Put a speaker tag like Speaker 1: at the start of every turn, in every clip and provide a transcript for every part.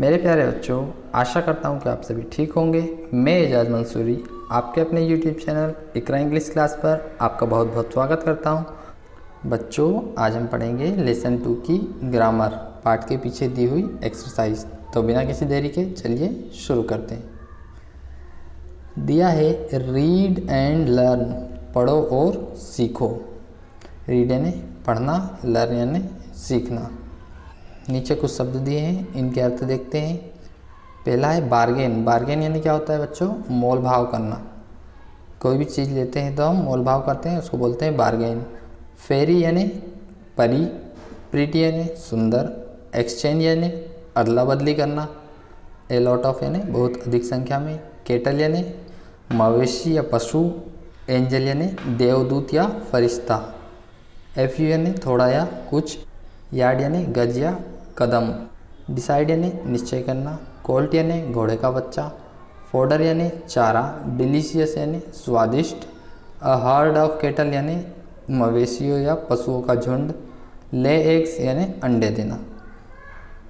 Speaker 1: मेरे प्यारे बच्चों, आशा करता हूँ कि आप सभी ठीक होंगे। मैं एजाज मंसूरी आपके अपने YouTube चैनल इकरा इंग्लिश क्लास पर आपका बहुत बहुत स्वागत करता हूँ। बच्चों, आज हम पढ़ेंगे लेसन 2 की ग्रामर पार्ट के पीछे दी हुई एक्सरसाइज। तो बिना किसी देरी के चलिए शुरू करते हैं। दिया है रीड एंड लर्न, पढ़ो और सीखो। रीड यानी पढ़ना, लर्न यानी सीखना। नीचे कुछ शब्द दिए हैं, इनके अर्थ देखते हैं। पहला है बार्गेन। बार्गेन यानी क्या होता है बच्चों? मोल भाव करना। कोई भी चीज़ लेते हैं तो हम मोल भाव करते हैं, उसको बोलते हैं बार्गेन। फेरी यानी परी। प्रीटी यानी सुंदर। एक्सचेंज यानी अदला बदली करना। ए लॉट ऑफ यानी बहुत अधिक संख्या में। केटल यानी मवेशी या पशु। एंजल यानी देवदूत या फरिश्ता। एफ यू यानी थोड़ा या कुछ। यार्ड यानी गज या कदम। डिसाइड यानी निश्चय करना। कोल्ट यानी घोड़े का बच्चा। फोडर यानी चारा। डिलीशियस यानी स्वादिष्ट। अ हर्ड ऑफ केटल यानी मवेशियों या पशुओं का झुंड। ले एग्स यानी अंडे देना।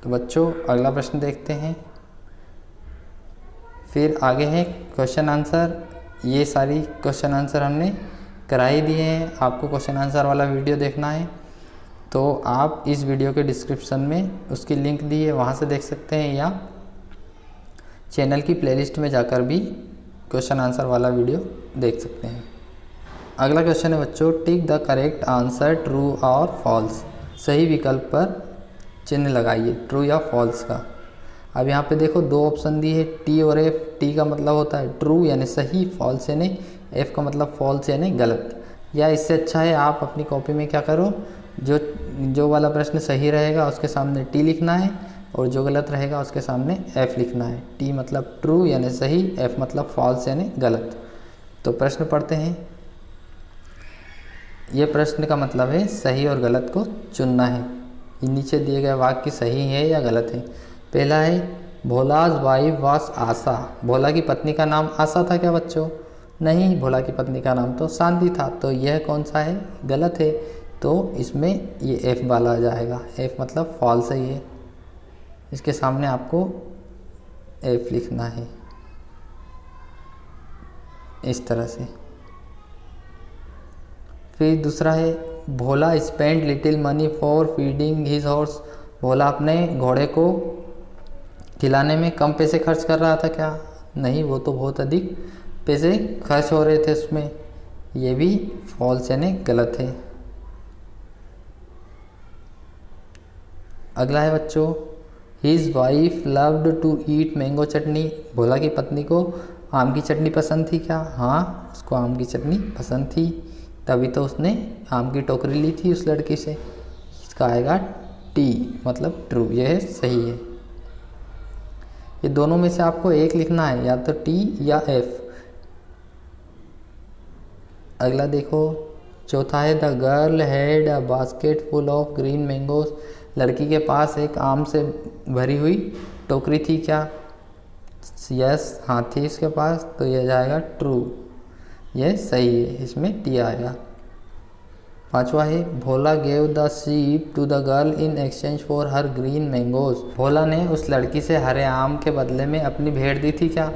Speaker 1: तो बच्चों, अगला प्रश्न देखते हैं। फिर आगे है क्वेश्चन आंसर। ये सारी क्वेश्चन आंसर हमने करा ही दिए हैं। आपको क्वेश्चन आंसर वाला वीडियो देखना है तो आप इस वीडियो के डिस्क्रिप्शन में उसकी लिंक दी है, वहाँ से देख सकते हैं, या चैनल की प्लेलिस्ट में जाकर भी क्वेश्चन आंसर वाला वीडियो देख सकते हैं। अगला क्वेश्चन है बच्चों, tick the correct answer true और फॉल्स। सही विकल्प पर चिन्ह लगाइए, ट्रू या फॉल्स का। अब यहाँ पे देखो दो ऑप्शन दिए है, टी और एफ। टी का मतलब होता है ट्रू यानी सही, फॉल्स यानी एफ का मतलब फॉल्स यानी गलत। या इससे अच्छा है आप अपनी कॉपी में क्या करो, जो वाला प्रश्न सही रहेगा उसके सामने टी लिखना है और जो गलत रहेगा उसके सामने एफ लिखना है। टी मतलब ट्रू यानी सही, एफ मतलब फॉल्स यानी गलत। तो प्रश्न पढ़ते हैं। ये प्रश्न का मतलब है सही और गलत को चुनना है। ये नीचे दिए गए वाक्य सही है या गलत है। पहला है भोलाज वाइफ वास आशा। भोला की पत्नी का नाम आशा था क्या बच्चों? नहीं, भोला की पत्नी का नाम तो शांति था। तो यह कौन सा है? गलत है। तो इसमें ये एफ वाला आ जाएगा। एफ मतलब फॉल्स है। ये इसके सामने आपको एफ लिखना है इस तरह से। फिर दूसरा है Bhola spend little money for feeding his horse. Bhola अपने घोड़े को खिलाने में कम पैसे खर्च कर रहा था क्या? नहीं, वो तो बहुत अधिक पैसे खर्च हो रहे थे उसमें। ये भी फॉल्स यानी गलत है। अगला है बच्चों, his wife loved to eat mango chutney. Bhola की पत्नी को आम की चटनी पसंद थी क्या? हाँ, उसको आम की चटनी पसंद थी, तभी तो उसने आम की टोकरी ली थी उस लड़की से। इसका आएगा टी मतलब ट्रू, यह है सही है। ये दोनों में से आपको एक लिखना है, या तो टी या एफ। अगला देखो, चौथा है the girl had a basket full of green mangoes. लड़की के पास एक आम से भरी हुई टोकरी थी क्या? यस, हाँ थी उसके पास। तो यह जाएगा ट्रू, यह सही है, इसमें टी आएगा। पांचवा है Bhola gave the sheep to the girl in exchange for her green mangoes. Bhola ने उस लड़की से हरे आम के बदले में अपनी भेड़ दी थी क्या?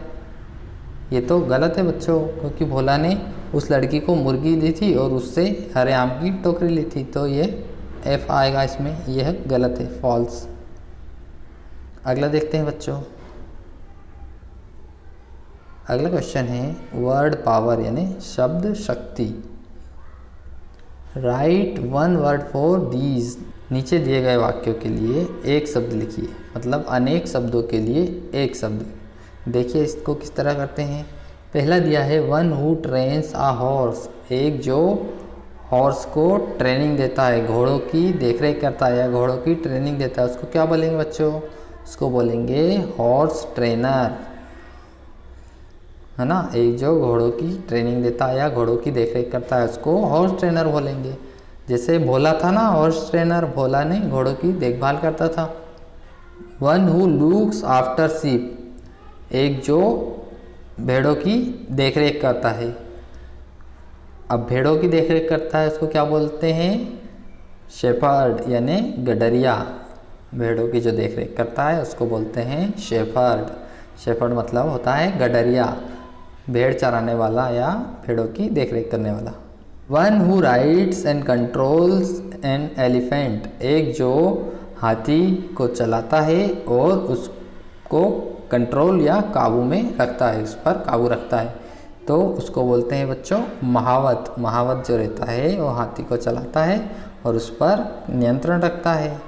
Speaker 1: ये तो गलत है बच्चों, क्योंकि भोला ने उस लड़की को मुर्गी दी थी और उससे हरे आम की टोकरी ली थी। तो ये एफ आएगा इसमें, यह गलत है, फॉल्स। अगला देखते हैं बच्चों। अगला क्वेश्चन है वर्ड पावर यानी शब्द शक्ति। Right one word for these. नीचे दिए गए वाक्यों के लिए एक शब्द लिखिए, मतलब अनेक शब्दों के लिए एक शब्द। देखिए इसको किस तरह करते हैं। पहला दिया है one who trains a horse. एक जो हॉर्स को ट्रेनिंग देता है, घोड़ों की देखरेख करता है या घोड़ों की ट्रेनिंग देता है, उसको क्या बोलेंगे बच्चों? उसको बोलेंगे हॉर्स ट्रेनर, है ना। एक जो घोड़ों की ट्रेनिंग देता है या घोड़ों की देखरेख करता है उसको हॉर्स ट्रेनर बोलेंगे। जैसे भोला था ना हॉर्स ट्रेनर, भोला ने घोड़ों की देखभाल करता था। One who looks after sheep. एक जो भेड़ों की देखरेख करता है। अब भेड़ों की देखरेख करता है उसको क्या बोलते हैं? शेफर्ड यानी गडरिया। भेड़ों की जो देख रेख करता है उसको बोलते हैं शेफर्ड। शेफर्ड मतलब होता है गडरिया, भेड़ चराने वाला या भेड़ों की देख रेख करने वाला। One who rides and controls an elephant, एक जो हाथी को चलाता है और उसको कंट्रोल या काबू में रखता है, उस पर काबू रखता है, तो उसको बोलते हैं बच्चों महावत। महावत जो रहता है वो हाथी को चलाता है और उस पर नियंत्रण रखता है।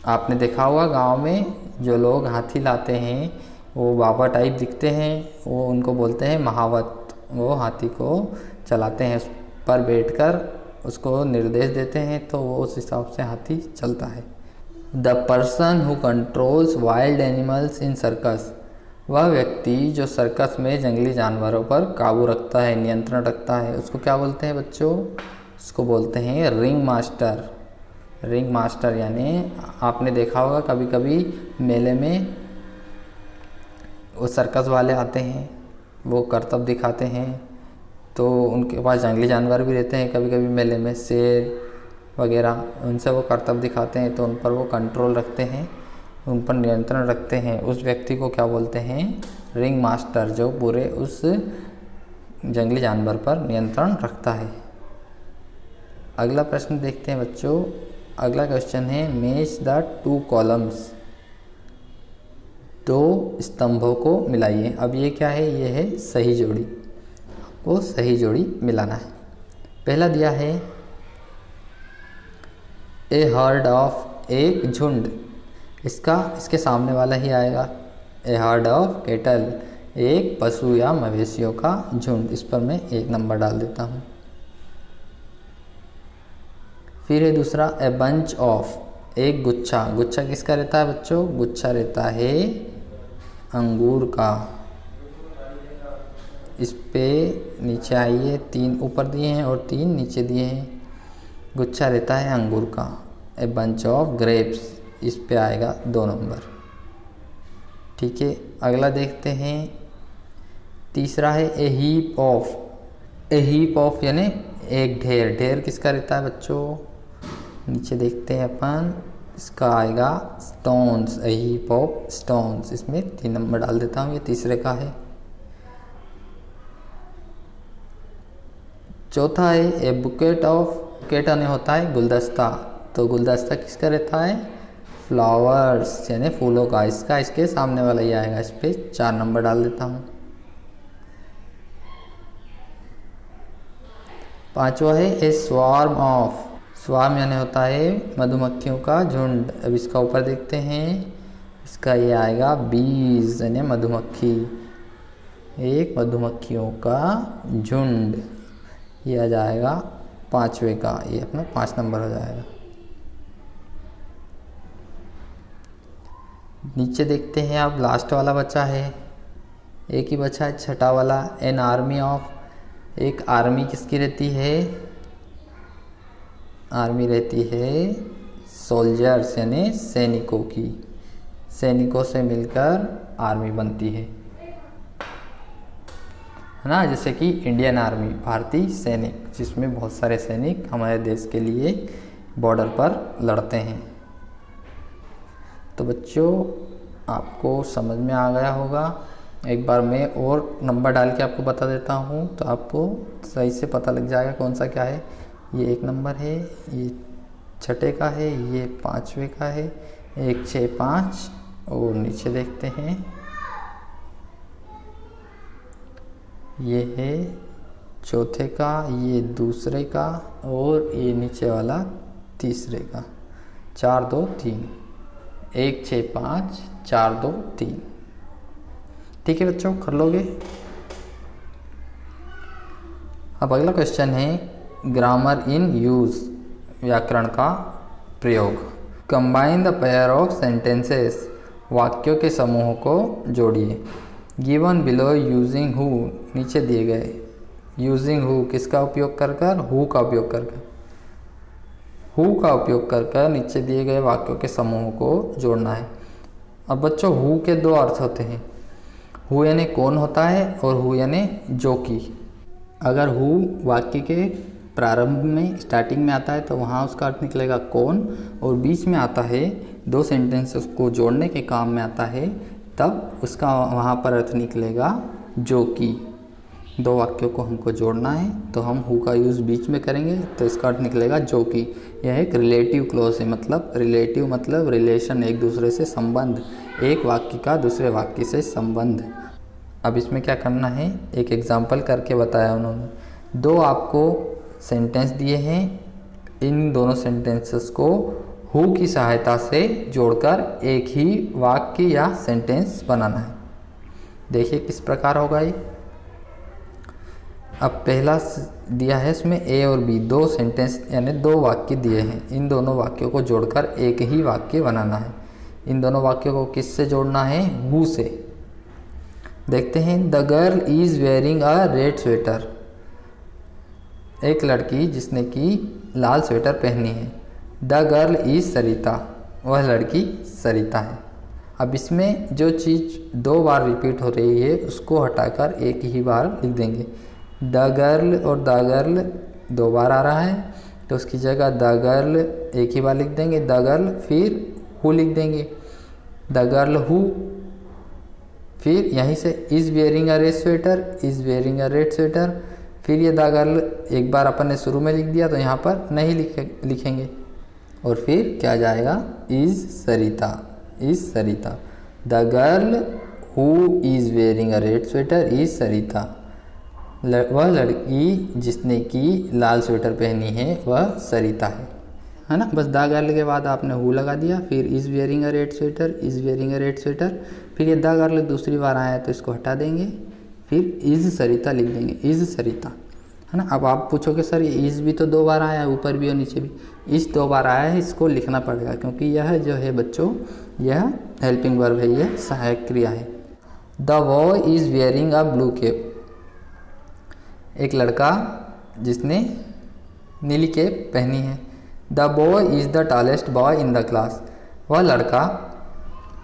Speaker 1: आपने देखा होगा गांव में जो लोग हाथी लाते हैं वो बाबा टाइप दिखते हैं, वो उनको बोलते हैं महावत। वो हाथी को चलाते हैं, उस पर बैठकर उसको निर्देश देते हैं तो वो उस हिसाब से हाथी चलता है। The person who controls wild animals in circus, वह व्यक्ति जो सर्कस में जंगली जानवरों पर काबू रखता है, नियंत्रण रखता है, उसको क्या बोलते हैं बच्चों? उसको बोलते हैं रिंग मास्टर। रिंग मास्टर यानी आपने देखा होगा कभी कभी मेले में वो सर्कस वाले आते हैं, वो करतब दिखाते हैं, तो उनके पास जंगली जानवर भी रहते हैं कभी कभी मेले में, शेर वगैरह, उनसे वो करतब दिखाते हैं तो उन पर वो कंट्रोल रखते हैं, उन पर नियंत्रण रखते हैं। उस व्यक्ति को क्या बोलते हैं? रिंग मास्टर, जो पूरे उस जंगली जानवर पर नियंत्रण रखता है। अगला प्रश्न देखते हैं बच्चों। अगला क्वेश्चन है मैच द टू कॉलम्स, दो स्तंभों को मिलाइए। अब ये क्या है? ये है सही जोड़ी, आपको सही जोड़ी मिलाना है। पहला दिया है ए हर्ड ऑफ, एक झुंड, इसके सामने वाला ही आएगा ए हर्ड ऑफ कैटल, एक पशु या मवेशियों का झुंड। इस पर मैं 1 नंबर डाल देता हूँ। फिर है दूसरा ए बंच ऑफ, एक गुच्छा। गुच्छा किसका रहता है बच्चों? गुच्छा रहता है अंगूर का। इस पे नीचे आइए, 3 ऊपर दिए हैं और 3 नीचे दिए हैं। गुच्छा रहता है अंगूर का। ए बंच ऑफ ग्रेप्स, इस पे आएगा 2 नंबर। ठीक है, अगला देखते हैं। तीसरा है a heap of. A heap of यानी एक ढेर। ढेर किसका रहता है बच्चों? नीचे देखते हैं अपन, इसका आएगा stones, A heap of stones. इसमें 3 नंबर डाल देता हूँ, ये तीसरे का है। चौथा है ए बुकेट ऑफ, बुकेट यानी होता है गुलदस्ता, तो गुलदस्ता किसका रहता है? फ्लावर्स यानी फूलों का। इसके सामने वाला ही आएगा, इस पे 4 नंबर डाल देता हूँ। पांचवा है ए स्वार्म ऑफ। स्वार्म यानी होता है मधुमक्खियों का झुंड। अब इसका ऊपर देखते हैं, इसका ये आएगा बीज यानी मधुमक्खी, एक मधुमक्खियों का झुंड। ये आ जाएगा 5वें का, ये अपना 5 नंबर हो जाएगा। नीचे देखते हैं, अब लास्ट वाला बचा है, एक ही बचा है, छठा वाला एन आर्मी ऑफ। एक आर्मी किसकी रहती है? आर्मी रहती है सोल्जर्स यानी सैनिकों की। सैनिकों से मिलकर आर्मी बनती है ना, जैसे कि इंडियन आर्मी, भारतीय सैनिक, जिसमें बहुत सारे सैनिक हमारे देश के लिए बॉर्डर पर लड़ते हैं। तो बच्चों आपको समझ में आ गया होगा। एक बार मैं और नंबर डाल के आपको बता देता हूँ तो आपको सही से पता लग जाएगा कौन सा क्या है। ये 1 नंबर है, ये छठे का है, ये 5वें का है, 1 6 5, और नीचे देखते हैं ये है चौथे का, ये दूसरे का, और ये नीचे वाला तीसरे का। 4 2 3, 1 6 5 4 2 3। ठीक है बच्चों, कर लोगे। अब अगला क्वेश्चन है ग्रामर इन यूज, व्याकरण का प्रयोग। Combine the pair of sentences, वाक्यों के समूहों को जोड़िए। गिवन बिलो यूजिंग हु, नीचे दिए गए। यूजिंग हु किसका उपयोग कर कर? हु का उपयोग कर कर। हु का उपयोग कर कर नीचे दिए गए वाक्यों के समूहों को जोड़ना है। अब बच्चों हु के 2 अर्थ होते हैं। हु यानी कौन होता है और हु यानी जो कि। अगर हु वाक्य के प्रारंभ में स्टार्टिंग में आता है तो वहाँ उसका अर्थ निकलेगा कौन, और बीच में आता है दो सेंटेंसेस को जोड़ने के काम में आता है तब उसका वहाँ पर अर्थ निकलेगा जो कि। दो वाक्यों को हमको जोड़ना है तो हम हु का यूज़ बीच में करेंगे तो इसका अर्थ निकलेगा जो कि। यह एक रिलेटिव क्लॉज है, मतलब रिलेटिव मतलब रिलेशन, एक दूसरे से संबंध, एक वाक्य का दूसरे वाक्य से संबंध। अब इसमें क्या करना है, एक एग्जाम्पल करके बताया उन्होंने। दो आपको सेंटेंस दिए हैं, इन दोनों सेंटेंसेस को हु की सहायता से जोड़कर एक ही वाक्य या सेंटेंस बनाना है। देखिए किस प्रकार होगा ये। अब पहला दिया है इसमें ए और बी, दो सेंटेंस यानी दो वाक्य दिए हैं, इन दोनों वाक्यों को जोड़कर एक ही वाक्य बनाना है। इन दोनों वाक्यों को किससे जोड़ना है, हु से। देखते हैं, the girl is wearing a red sweater, एक लड़की जिसने कि लाल स्वेटर पहनी है। द गर्ल इज़ सरिता, वह लड़की सरिता है। अब इसमें जो चीज़ दो बार रिपीट हो रही है उसको हटाकर एक ही बार लिख देंगे। द गर्ल और द गर्ल दो बार आ रहा है तो उसकी जगह द गर्ल एक ही बार लिख देंगे, द गर्ल फिर हु लिख देंगे, द गर्ल हु, फिर यहीं से is wearing a red sweater, is wearing a red sweater, फिर ये द गर्ल एक बार अपन ने शुरू में लिख दिया तो यहाँ पर नहीं लिखेंगे, और फिर क्या जाएगा, is Sarita, is Sarita. The girl who is wearing a red sweater is Sarita, वह लड़की जिसने कि लाल स्वेटर पहनी है वह सरिता है ना। बस द गर्ल के बाद आपने हु लगा दिया, फिर is wearing a red sweater, is wearing a red sweater, फिर ये द गर्ल दूसरी बार आया है तो इसको हटा देंगे, फिर इज़ सरिता लिख देंगे, इज़ सरिता, है ना। अब आप पूछोगे सर ये इज़ भी तो दो बार आया है, ऊपर भी और नीचे भी, इज़ दो बार आया है, इसको लिखना पड़ेगा क्योंकि यह जो है बच्चों यह हेल्पिंग वर्ब है, यह सहायक क्रिया है। The boy is wearing a blue cap, एक लड़का जिसने नीली कैप पहनी है। The boy is the tallest boy in the class, वह लड़का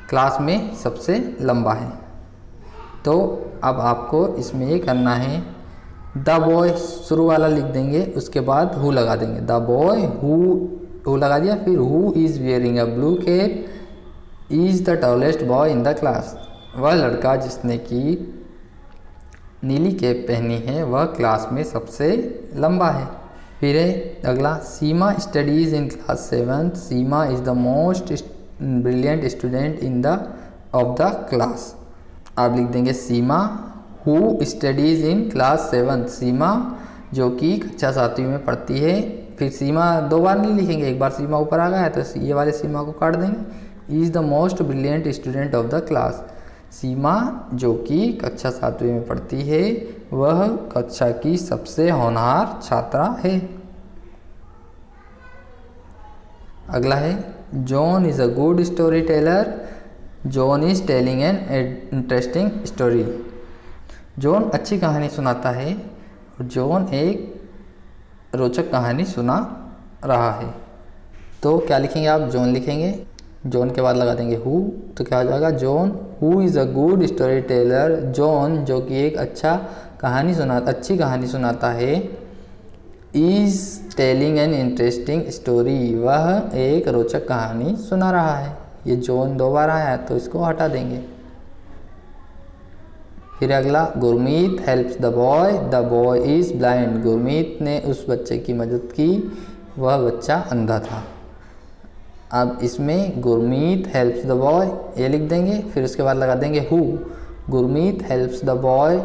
Speaker 1: क्लास में सबसे लंबा है। तो अब आपको इसमें ये करना है, द बॉय शुरू वाला लिख देंगे, उसके बाद हु लगा देंगे। द बॉय हु लगा दिया, फिर who is wearing a blue cap is the tallest boy in the class, वह लड़का जिसने कि नीली कैप पहनी है वह क्लास में सबसे लंबा है। फिर अगला, Seema studies in class 7, Seema is the most brilliant student in the of the class. आप लिख देंगे Seema who studies in class 7, Seema जो कि कक्षा 7वीं में पढ़ती है। फिर सीमा दो बार नहीं लिखेंगे, एक बार सीमा ऊपर आ गया है तो ये वाले सीमा को काट देंगे। Is the most brilliant student of the class, Seema जो कि कक्षा 7वीं में पढ़ती है वह कक्षा की सबसे होनहार छात्रा है। अगला है, John is a good story teller, John is telling an interesting story, John अच्छी कहानी सुनाता है और जॉन एक रोचक कहानी सुना रहा है। तो क्या लिखेंगे आप, जॉन लिखेंगे, जॉन के बाद लगा देंगे हु, तो क्या हो जाएगा, John who is a good story teller, John जो कि एक अच्छी कहानी सुनाता है, is telling an interesting story, वह एक रोचक कहानी सुना रहा है। ये जॉन दो बार आया है तो इसको हटा देंगे। फिर अगला, Gurmeet helps the boy is blind, Gurmeet ने उस बच्चे की मदद की, वह बच्चा अंधा था। अब इसमें गुरमीत हेल्प्स द बॉय ये लिख देंगे, फिर उसके बाद लगा देंगे who, Gurmeet helps the boy,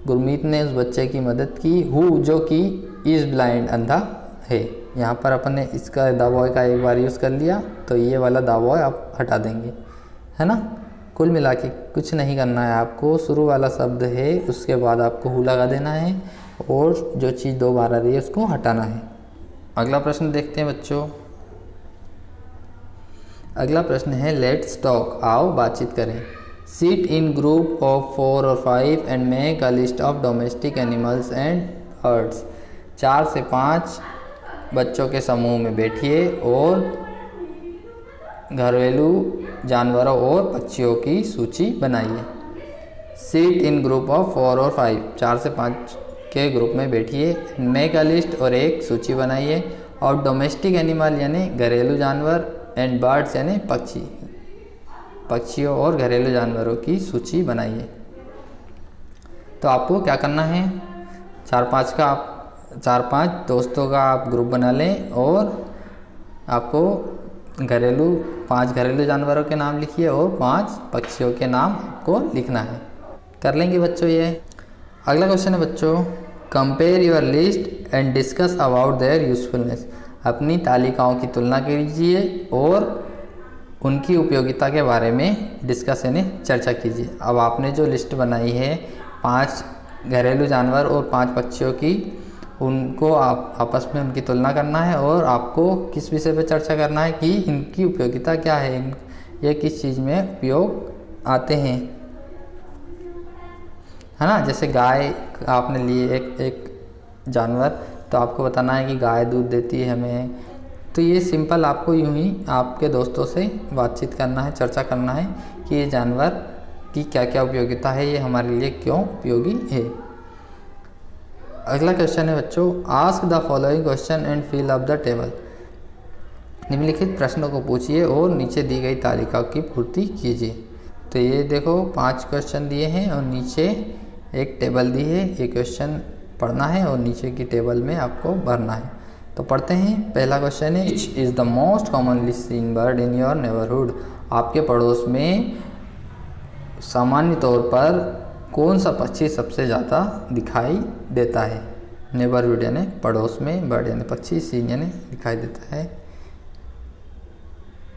Speaker 1: Gurmeet ने उस बच्चे की मदद की, हु जो कि इज़ ब्लाइंड अंधा है। यहाँ पर अपन ने इसका द बॉय का एक बार यूज़ कर लिया तो ये वाला द बॉय आप हटा देंगे, है ना। कुल मिला के कुछ नहीं करना है आपको, शुरू वाला शब्द है उसके बाद आपको हु लगा देना है और जो चीज़ दो बार आ रही है उसको हटाना है। अगला प्रश्न देखते हैं बच्चों। अगला प्रश्न है, लेट्स टॉक, आओ बातचीत करें। सिट इन ग्रुप ऑफ 4 और 5 and make a list of domestic animals and birds, 4 से 5 बच्चों के समूह में बैठिए और घरेलू जानवरों और पक्षियों की सूची बनाइए। सिट इन ग्रुप ऑफ 4 और 5, 4 से 5 के ग्रुप में बैठिए, मेक अ लिस्ट और एक सूची बनाइए, और डोमेस्टिक एनिमल यानी घरेलू जानवर एंड बर्ड्स यानी पक्षियों और घरेलू जानवरों की सूची बनाइए। तो आपको क्या करना है, 4-5 दोस्तों का आप ग्रुप बना लें और आपको 5 घरेलू जानवरों के नाम लिखिए और 5 पक्षियों के नाम आपको लिखना है। कर लेंगे बच्चों ये। अगला क्वेश्चन है बच्चों, compare your list and discuss about their usefulness. अपनी तालिकाओं की तुलना कीजिए और उनकी उपयोगिता के बारे में डिस्कस यानी चर्चा कीजिए। अब आपने जो लिस्ट बनाई है 5 घरेलू जानवर और 5 पक्षियों की, उनको आप आपस में उनकी तुलना करना है और आपको किस विषय पर चर्चा करना है कि इनकी उपयोगिता क्या है, ये किस चीज़ में उपयोग आते हैं, है ना। जैसे गाय आपने लिए एक जानवर, तो आपको बताना है कि गाय दूध देती है हमें। तो ये सिंपल आपको यूं ही आपके दोस्तों से बातचीत करना है, चर्चा करना है कि ये जानवर की क्या क्या उपयोगिता है, ये हमारे लिए क्यों उपयोगी है। अगला क्वेश्चन है बच्चों, ask the following question and fill up the table. निम्नलिखित प्रश्नों को पूछिए और नीचे दी गई तालिका की पूर्ति कीजिए। तो ये देखो 5 क्वेश्चन दिए हैं और नीचे एक टेबल दी है, ये क्वेश्चन पढ़ना है और नीचे की टेबल में आपको भरना है। तो पढ़ते हैं। पहला क्वेश्चन है, which is the most commonly seen bird in your neighbourhood. आपके पड़ोस में सामान्य तौर पर कौन सा पक्षी सबसे ज़्यादा दिखाई देता है। नेबरहुड यानी पड़ोस में, बर्ड यानी पक्षी, सीन यानी दिखाई देता है।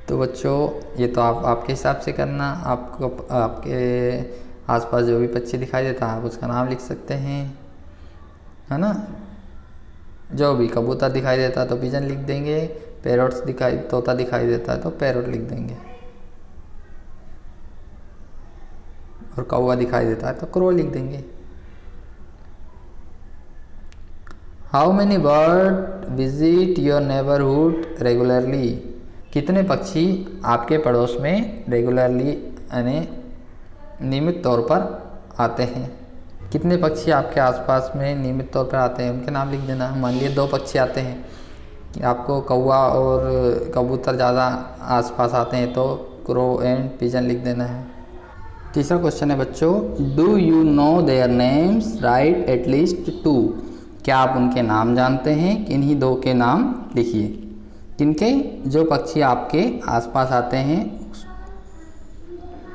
Speaker 1: तो बच्चों ये तो आपके हिसाब से करना, आपको आपके आसपास जो भी पक्षी दिखाई देता है आप उसका नाम लिख सकते हैं, है ना। जो भी कबूतर दिखाई देता है तो पिजन लिख देंगे, तोता दिखाई देता है तो पैरोट लिख देंगे, और कौवा दिखाई देता है तो क्रो लिख देंगे। How many bird visit your neighbourhood regularly. कितने पक्षी आपके पड़ोस में रेगुलरली यानी नियमित तौर पर आते हैं। कितने पक्षी आपके आसपास में नियमित तौर पर आते हैं उनके नाम लिख देना। मान लिए 2 पक्षी आते हैं कि आपको कौवा और कबूतर ज़्यादा आसपास आते हैं तो क्रो एंड पिजन लिख देना है। तीसरा क्वेश्चन है बच्चों, do you know their names, right at least 2। क्या आप उनके नाम जानते हैं, किन्हीं 2 के नाम लिखिए। किनके, जो पक्षी आपके आसपास आते हैं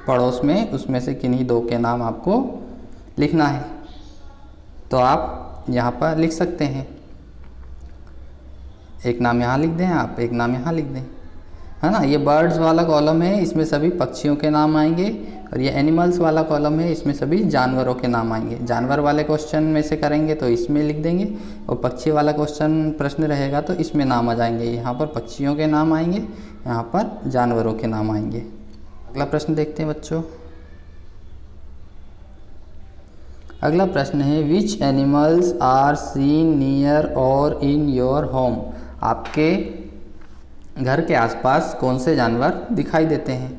Speaker 1: पड़ोस में, उसमें से किन्हीं 2 के नाम आपको लिखना है। तो आप यहाँ पर लिख सकते हैं, एक नाम यहाँ लिख दें आप, एक नाम यहाँ लिख दें, है ना। ये बर्ड्स वाला कॉलम है, इसमें सभी पक्षियों के नाम आएंगे, और ये एनिमल्स वाला कॉलम है, इसमें सभी जानवरों के नाम आएंगे। जानवर वाले क्वेश्चन में से करेंगे तो इसमें लिख देंगे, और पक्षी वाला क्वेश्चन प्रश्न रहेगा तो इसमें नाम आ जाएंगे। यहाँ पर पक्षियों के नाम आएंगे, यहाँ पर जानवरों के नाम आएंगे। अगला प्रश्न देखते हैं बच्चों। अगला प्रश्न है, which animals are seen near or in your home. आपके घर के आसपास कौन से जानवर दिखाई देते हैं।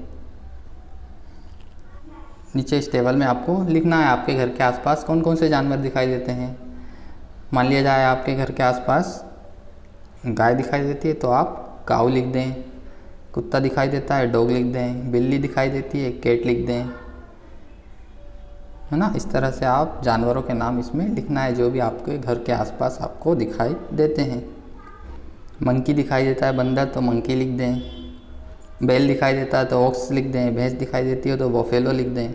Speaker 1: नीचे इस टेबल में आपको लिखना है आपके घर के आसपास कौन कौन से जानवर दिखाई देते हैं। मान लिया जाए आपके घर के आसपास गाय दिखाई देती है तो आप काऊ लिख दें, कुत्ता दिखाई देता है डॉग लिख दें, बिल्ली दिखाई देती है कैट लिख दें, है ना। इस तरह से आप जानवरों के नाम इसमें लिखना है जो भी आपके घर के आसपास आपको दिखाई देते हैं। मंकी दिखाई देता है बंदर तो मंकी लिख दें, बैल दिखाई देता है तो ऑक्स लिख दें, भैंस दिखाई देती है तो बफेलो लिख दें,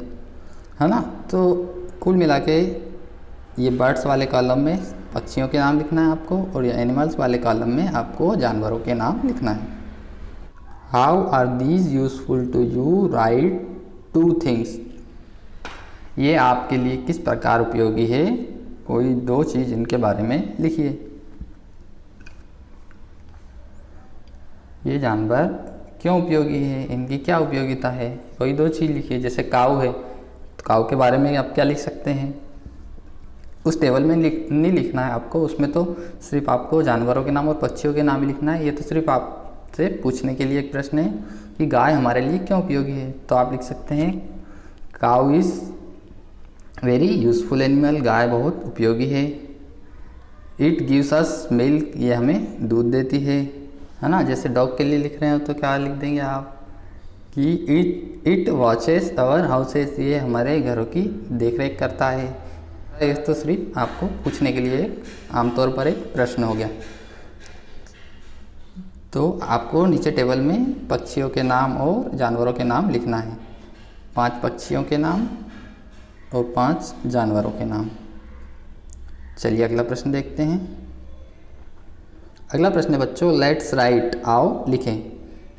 Speaker 1: है ना। तो कुल मिला के ये बर्ड्स वाले कॉलम में पक्षियों के नाम लिखना है आपको, और ये एनिमल्स वाले कॉलम में आपको जानवरों के नाम लिखना है। How are these useful to you, write 2 things. ये आपके लिए किस प्रकार उपयोगी है, कोई 2 चीज़ इनके बारे में लिखिए। ये जानवर क्यों उपयोगी है, इनकी क्या उपयोगिता है, कोई 2 चीज़ लिखिए। जैसे काऊ है तो काऊ के बारे में आप क्या लिख सकते हैं, उस टेबल में नहीं लिखना है आपको, उसमें तो सिर्फ आपको जानवरों के नाम और पक्षियों के नाम ही लिखना है। ये तो सिर्फ आपसे पूछने के लिए एक प्रश्न है कि गाय हमारे लिए क्यों उपयोगी है, तो आप लिख सकते हैं काऊ इज़ वेरी यूज़फुल एनिमल। गाय बहुत उपयोगी है, इट गिव्स अस मिल्क, ये हमें दूध देती है ना। जैसे डॉग के लिए लिख रहे हो तो क्या लिख देंगे आप कि इट वॉचेस आवर हाउसेस, ये हमारे घरों की देख रेख करता है। ये तो सिर्फ आपको पूछने के लिए आमतौर पर एक प्रश्न हो गया। तो आपको नीचे टेबल में पक्षियों के नाम और जानवरों के नाम लिखना है। 5 पक्षियों के नाम और 5 जानवरों के नाम। चलिए अगला प्रश्न देखते हैं। अगला प्रश्न है बच्चों, लेट्स राइट, आओ लिखें।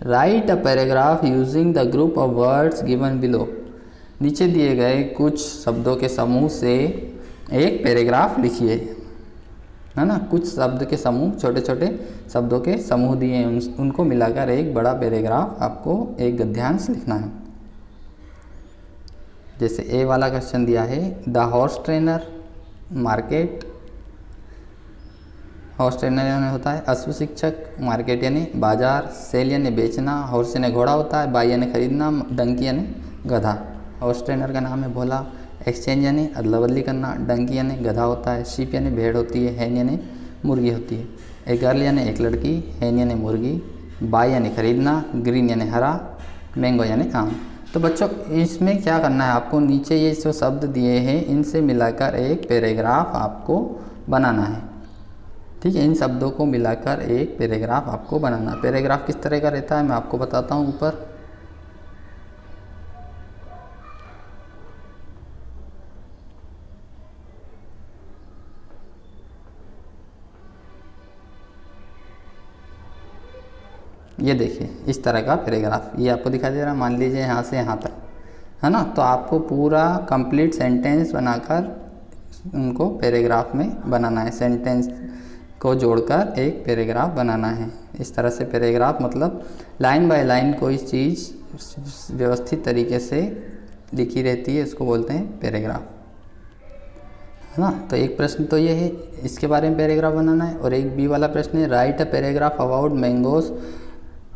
Speaker 1: Right a paragraph using the group of words given below. नीचे दिए गए कुछ शब्दों के समूह से एक पैराग्राफ लिखिए, है ना। कुछ शब्द के समूह, छोटे छोटे शब्दों के समूह दिए हैं, उनको मिलाकर एक बड़ा पैराग्राफ आपको एक गद्यांश लिखना है। जैसे ए वाला क्वेश्चन दिया है, the horse trainer, market, horse trainer यानी होता है अश्व शिक्षक, मार्केट यानी बाजार, सेल यानी बेचना, हॉर्स यानी घोड़ा होता है, बाई यानी खरीदना, डंकी यानी गधा। हॉर्स ट्रेनर का नाम है भोला। एक्सचेंज यानी अदला बदली करना, डंकी यानी गधा होता है, शीप यानी भेड़ होती है, हैन यानी मुर्गी होती है। एक गर्ल यानी एक लड़की, हैन यानी मुर्गी, बाई यानी खरीदना, ग्रीन यानी हरा, मैंगो यानी आम। तो बच्चों इसमें क्या करना है आपको, नीचे ये जो शब्द दिए हैं इनसे मिलाकर एक पैराग्राफ आपको बनाना है। ठीक है, इन शब्दों को मिलाकर एक पैराग्राफ आपको बनाना है। पैराग्राफ किस तरह का रहता है मैं आपको बताता हूँ ऊपर। ये देखिए इस तरह का पैराग्राफ ये आपको दिखाई दे रहा है। मान लीजिए यहाँ से यहाँ तक, है ना। तो आपको पूरा कंप्लीट सेंटेंस बनाकर उनको पैराग्राफ में बनाना है। सेंटेंस को जोड़कर एक पैराग्राफ बनाना है। इस तरह से पैराग्राफ मतलब लाइन बाय लाइन कोई चीज़ व्यवस्थित तरीके से लिखी रहती है, इसको बोलते हैं पैराग्राफ, है ना। तो एक प्रश्न तो ये है, इसके बारे में पैराग्राफ बनाना है। और एक बी वाला प्रश्न है, right a paragraph about mangoes,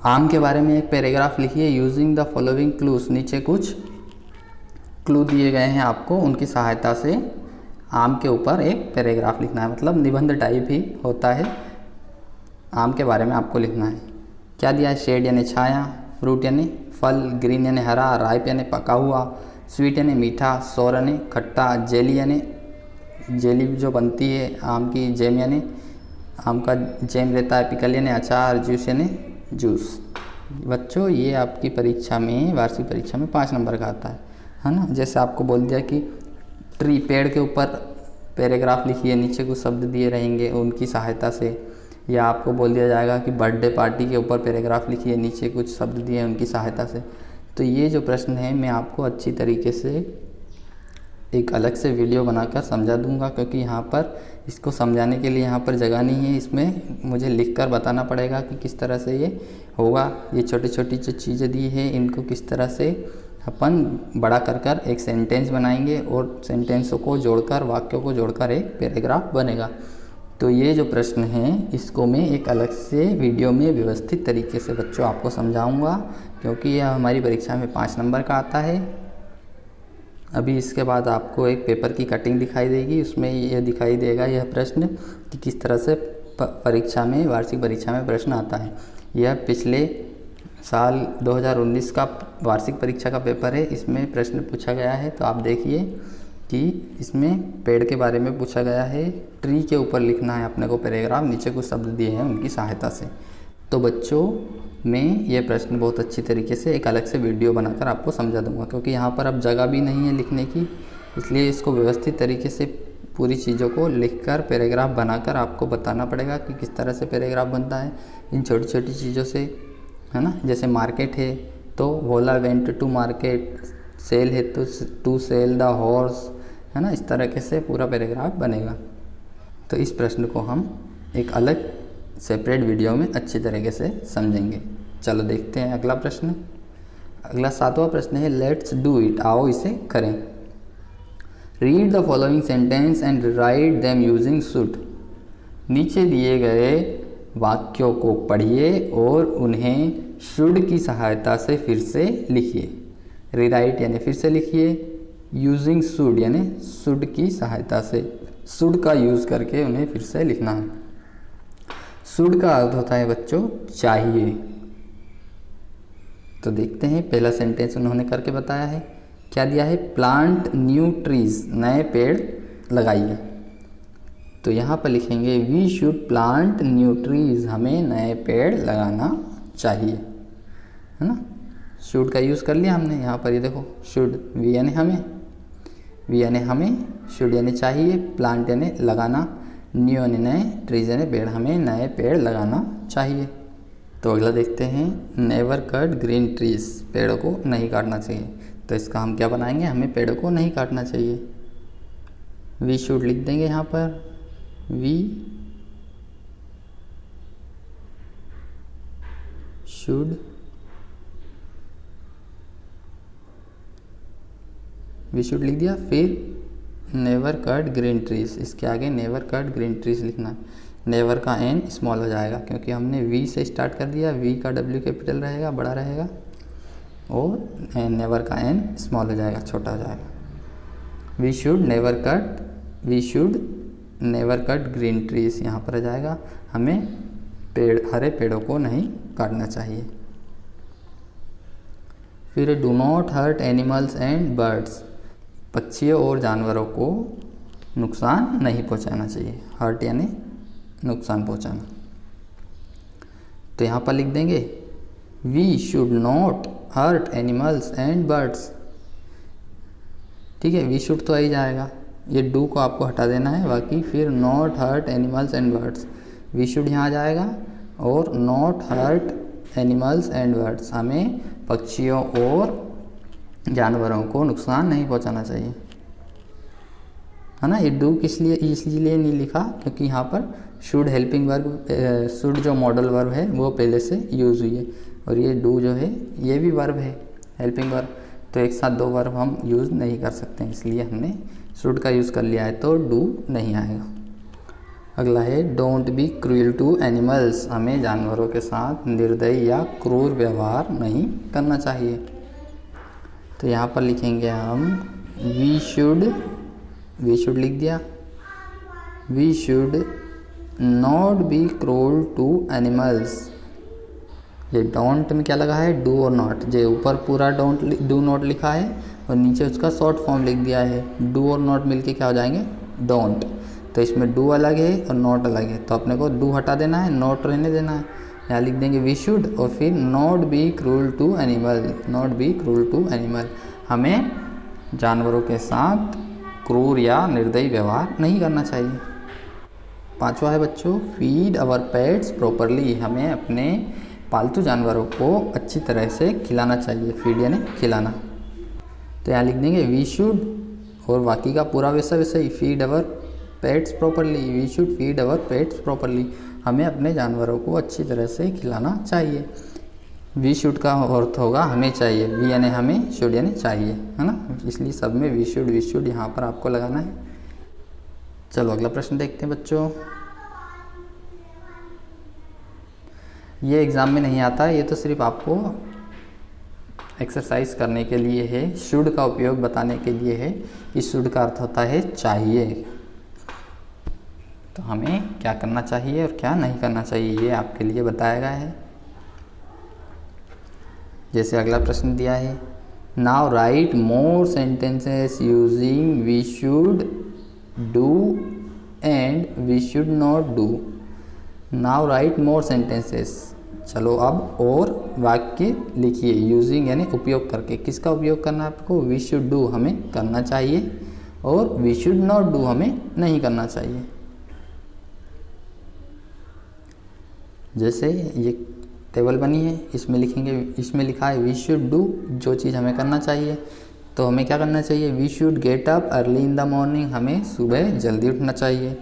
Speaker 1: आम के बारे में एक पैराग्राफ लिखिए यूजिंग द फॉलोइंग क्लूज। नीचे कुछ क्लू दिए गए हैं आपको, उनकी सहायता से आम के ऊपर एक पैराग्राफ लिखना है। मतलब निबंध टाइप ही होता है, आम के बारे में आपको लिखना है। क्या दिया है, शेड यानी छाया, फ्रूट यानी फल, ग्रीन यानी हरा, राइप यानी पका हुआ, स्वीट यानी मीठा, सोर यानी खट्टा, जेली यानी जेली जो बनती है आम की, जैम यानी आम का जैम रहता है, पिकल यानी अचार, जूस यानी जूस। बच्चों ये आपकी परीक्षा में, वार्षिक परीक्षा में 5 नंबर का आता है ना। जैसे आपको बोल दिया कि ट्री, पेड़ के ऊपर पैराग्राफ लिखिए, नीचे कुछ शब्द दिए रहेंगे उनकी सहायता से। या आपको बोल दिया जाएगा कि बर्थडे पार्टी के ऊपर पैराग्राफ लिखिए, नीचे कुछ शब्द दिए हैं उनकी सहायता से। तो ये जो प्रश्न है मैं आपको अच्छी तरीके से एक अलग से वीडियो बनाकर समझा दूंगा, क्योंकि यहाँ पर इसको समझाने के लिए यहाँ पर जगह नहीं है। इसमें मुझे लिखकर बताना पड़ेगा कि किस तरह से ये होगा। ये छोटी छोटी जो चीज़ें दी है इनको किस तरह से अपन बड़ा कर एक सेंटेंस बनाएंगे और सेंटेंसों को जोड़कर, वाक्यों को जोड़कर एक पैराग्राफ बनेगा। तो ये जो प्रश्न है इसको मैं एक अलग से वीडियो में व्यवस्थित तरीके से बच्चों आपको समझाऊंगा, क्योंकि यह हमारी परीक्षा में 5 नंबर का आता है। अभी इसके बाद आपको एक पेपर की कटिंग दिखाई देगी, उसमें यह दिखाई देगा यह प्रश्न कि किस तरह से परीक्षा में, वार्षिक परीक्षा में प्रश्न आता है। यह पिछले साल 2019 का वार्षिक परीक्षा का पेपर है, इसमें प्रश्न पूछा गया है। तो आप देखिए कि इसमें पेड़ के बारे में पूछा गया है, ट्री के ऊपर लिखना है अपने को पैराग्राफ, नीचे कुछ शब्द दिए हैं उनकी सहायता से। तो बच्चों मैं ये प्रश्न बहुत अच्छी तरीके से एक अलग से वीडियो बनाकर आपको समझा दूंगा, क्योंकि यहाँ पर अब जगह भी नहीं है लिखने की, इसलिए इसको व्यवस्थित तरीके से पूरी चीज़ों को लिखकर पैराग्राफ बनाकर आपको बताना पड़ेगा कि किस तरह से पैराग्राफ बनता है इन छोटी छोटी चीज़ों से, है ना। जैसे मार्केट है तो वोला वेंट टू मार्केट, सेल है तो टू सेल द हॉर्स, है ना। इस तरीके से पूरा पैराग्राफ बनेगा। तो इस प्रश्न को हम एक अलग सेपरेट वीडियो में अच्छी तरीके से समझेंगे। चलो देखते हैं अगला प्रश्न। अगला 7वां प्रश्न है, लेट्स डू इट, आओ इसे करें। Read the following sentence and write them using should. नीचे दिए गए वाक्यों को पढ़िए और उन्हें शुड की सहायता से फिर से लिखिए। रीराइट यानी फिर से लिखिए, यूजिंग शुड यानी शुड की सहायता से, शुड का यूज़ करके उन्हें फिर से लिखना है। शुड का अर्थ होता है बच्चों चाहिए। तो देखते हैं पहला सेंटेंस उन्होंने करके बताया है, क्या दिया है, प्लांट न्यू ट्रीज, नए पेड़ लगाइए। तो यहाँ पर लिखेंगे we should plant new trees, हमें नए पेड़ लगाना चाहिए, है ना। शुड का यूज़ कर लिया हमने यहाँ पर, ये देखो शुड, वी यानी हमें, वी यानी हमें, शुड यानी चाहिए, प्लांट यानी लगाना, न्यू यानी नए, ट्रीज यानी पेड़, हमें नए पेड़ लगाना चाहिए। तो अगला देखते हैं, नेवर कट ग्रीन ट्रीज, पेड़ों को नहीं काटना चाहिए। तो इसका हम क्या बनाएंगे, हमें पेड़ों को नहीं काटना चाहिए। वी शुड लिख देंगे यहाँ पर, वी शुड, वी शुड लिख दिया। फिर नेवर कट ग्रीन ट्रीज, इसके आगे नेवर कट ग्रीन ट्रीज लिखना है। नेवर का एन स्मॉल हो जाएगा क्योंकि हमने वी से स्टार्ट कर दिया, वी का डब्ल्यू कैपिटल रहेगा, बड़ा रहेगा, और नेवर का एन स्मॉल हो जाएगा, छोटा हो जाएगा। We should never cut, we should never cut green trees यहाँ पर आ जाएगा, हमें हरे पेड़ों को नहीं काटना चाहिए। फिर do not hurt animals and birds, पक्षियों और जानवरों को नुकसान नहीं पहुंचाना चाहिए। हर्ट यानी नुकसान पहुंचाना। तो यहाँ पर लिख देंगे we should not hurt animals and birds. ठीक है, वी शुड तो आ ही जाएगा, ये डू को आपको हटा देना है, बाकी फिर not hurt animals and birds, we should यहाँ आ जाएगा, और not hurt animals and birds, हमें पक्षियों और जानवरों को नुकसान नहीं पहुंचाना चाहिए, है ना। ये डू किस लिए इसलिए नहीं लिखा क्योंकि यहाँ पर शुड हेल्पिंग वर्ब, शुड जो मॉडल वर्ब है वो पहले से यूज़ हुई है, और ये डू जो है ये भी वर्ब है, हेल्पिंग वर्ब। तो एक साथ दो वर्ब हम यूज़ नहीं कर सकते, इसलिए हमने शुड का यूज़ कर लिया है, तो डू नहीं आएगा। अगला है don't be cruel to animals, हमें जानवरों के साथ निर्दयी या क्रूर व्यवहार नहीं करना चाहिए। तो यहाँ पर लिखेंगे हम वी शुड लिख दिया, we should not be cruel to animals. ये डोंट में क्या लगा है, डू और नॉट, जो ऊपर पूरा डू नॉट लिखा है और नीचे उसका शॉर्ट फॉर्म लिख दिया है। डू और नॉट मिलके क्या हो जाएंगे, डोंट। तो इसमें डू अलग है और नॉट अलग है, तो अपने को डू हटा देना है, नॉट रहने देना है। यहाँ लिख देंगे वी शुड और फिर not be cruel to animal, not be cruel to animal, हमें जानवरों के साथ क्रूर या निर्दयी व्यवहार नहीं करना चाहिए। पांचवा है बच्चों फीड अवर पेट्स प्रॉपरली, हमें अपने पालतू जानवरों को अच्छी तरह से खिलाना चाहिए। फीड यानी खिलाना। तो यहाँ लिख देंगे वी शुड, और बाकी का पूरा वैसा ही, feed our pets properly, we should feed our pets properly, हमें अपने जानवरों को अच्छी तरह से खिलाना चाहिए। वी शुड का अर्थ होगा हमें चाहिए, वी यानी हमें, शुड यानी चाहिए, है ना। इसलिए सब में वी शुड यहाँ पर आपको लगाना है। चलो अगला प्रश्न देखते हैं बच्चों। ये एग्ज़ाम में नहीं आता, ये तो सिर्फ आपको एक्सरसाइज करने के लिए है, शुड का उपयोग बताने के लिए है। इस शुड का अर्थ होता है चाहिए, तो हमें क्या करना चाहिए और क्या नहीं करना चाहिए ये आपके लिए बताया गया है। जैसे अगला प्रश्न दिया है, now write more sentences using we should do and we should not do. Now write more sentences, चलो अब और वाक्य लिखिए, यूजिंग यानी उपयोग करके। किसका उपयोग करना है आपको, वी शुड डू हमें करना चाहिए और वी शुड नॉट डू हमें नहीं करना चाहिए। जैसे ये टेबल बनी है, इसमें लिखेंगे, इसमें लिखा है वी शुड डू, जो चीज़ हमें करना चाहिए, तो हमें क्या करना चाहिए, we should get up early in the morning, हमें सुबह जल्दी उठना चाहिए।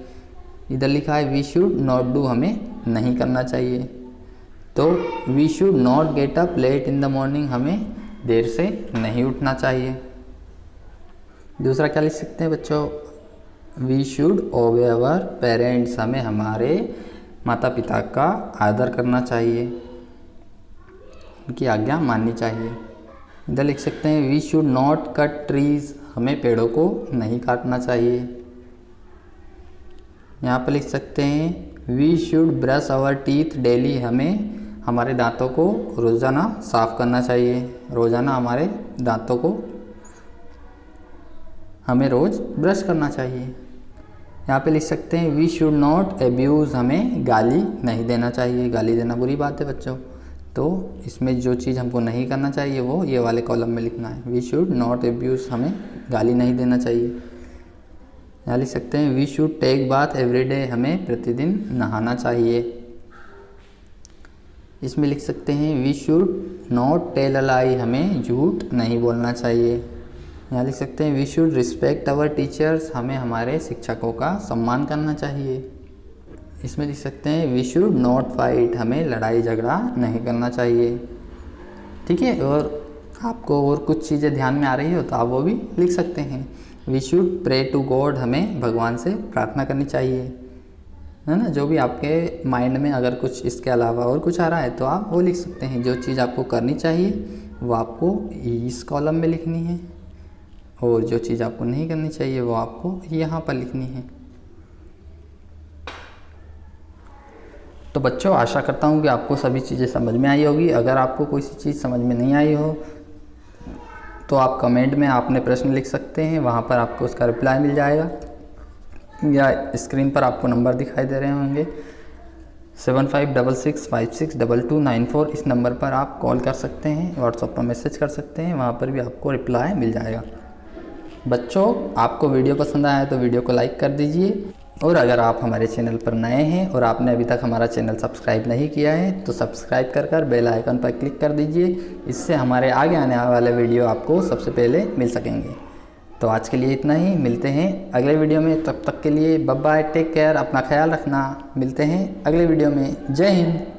Speaker 1: इधर लिखा है वी शुड नॉट डू, हमें नहीं करना चाहिए। तो we should not get up late in the morning, हमें देर से नहीं उठना चाहिए। दूसरा क्या लिख सकते हैं बच्चों, वी शुड ओबे अवर पेरेंट्स, हमें हमारे माता पिता का आदर करना चाहिए, उनकी आज्ञा माननी चाहिए। इधर लिख सकते हैं we should not cut trees, हमें पेड़ों को नहीं काटना चाहिए। यहाँ पर लिख सकते हैं we should brush our teeth daily, हमें हमारे दांतों को रोज़ाना साफ़ करना चाहिए। रोज़ाना हमारे दांतों को हमें रोज़ ब्रश करना चाहिए। यहाँ पे लिख सकते हैं वी शुड नॉट एब्यूज़, हमें गाली नहीं देना चाहिए। गाली देना बुरी बात है बच्चों, तो इसमें जो चीज़ हमको नहीं करना चाहिए वो ये वाले कॉलम में लिखना है। वी शुड नॉट एब्यूज़, हमें गाली नहीं देना चाहिए। यहाँ लिख सकते हैं we should take bath every day, हमें प्रतिदिन नहाना चाहिए। इसमें लिख सकते हैं we should not tell a lie, हमें झूठ नहीं बोलना चाहिए। यहाँ लिख सकते हैं we should respect our teachers, हमें हमारे शिक्षकों का सम्मान करना चाहिए। इसमें लिख सकते हैं वी शुड नॉट फाइट, हमें लड़ाई झगड़ा नहीं करना चाहिए। ठीक है, और आपको और कुछ चीज़ें ध्यान में आ रही हो तो आप वो भी लिख सकते हैं। We should pray to God, हमें भगवान से प्रार्थना करनी चाहिए, है ना। जो भी आपके माइंड में अगर कुछ इसके अलावा और कुछ आ रहा है तो आप वो लिख सकते हैं। जो चीज़ आपको करनी चाहिए वो आपको इस कॉलम में लिखनी है, और जो चीज़ आपको नहीं करनी चाहिए वो आपको यहाँ पर लिखनी है। तो बच्चों, आशा करता हूँ कि आपको सभी चीज़ें समझ में आई होगी। अगर आपको कोई सी चीज़ समझ में नहीं आई हो तो आप कमेंट में आपने प्रश्न लिख सकते हैं, वहाँ पर आपको उसका रिप्लाई मिल जाएगा, या स्क्रीन पर आपको नंबर दिखाई दे रहे होंगे 7566562294। इस नंबर पर आप कॉल कर सकते हैं, व्हाट्सएप पर मैसेज कर सकते हैं, वहाँ पर भी आपको रिप्लाई मिल जाएगा। बच्चों, आपको वीडियो पसंद आया तो वीडियो को लाइक कर दीजिए, और अगर आप हमारे चैनल पर नए हैं और आपने अभी तक हमारा चैनल सब्सक्राइब नहीं किया है तो सब्सक्राइब कर बेल आइकन पर क्लिक कर दीजिए। इससे हमारे आगे आने वाले वीडियो आपको सबसे पहले मिल सकेंगे। तो आज के लिए इतना ही, मिलते हैं अगले वीडियो में। तब तक के लिए बाय बाय, टेक केयर, अपना ख्याल रखना। मिलते हैं अगले वीडियो में। जय हिंद।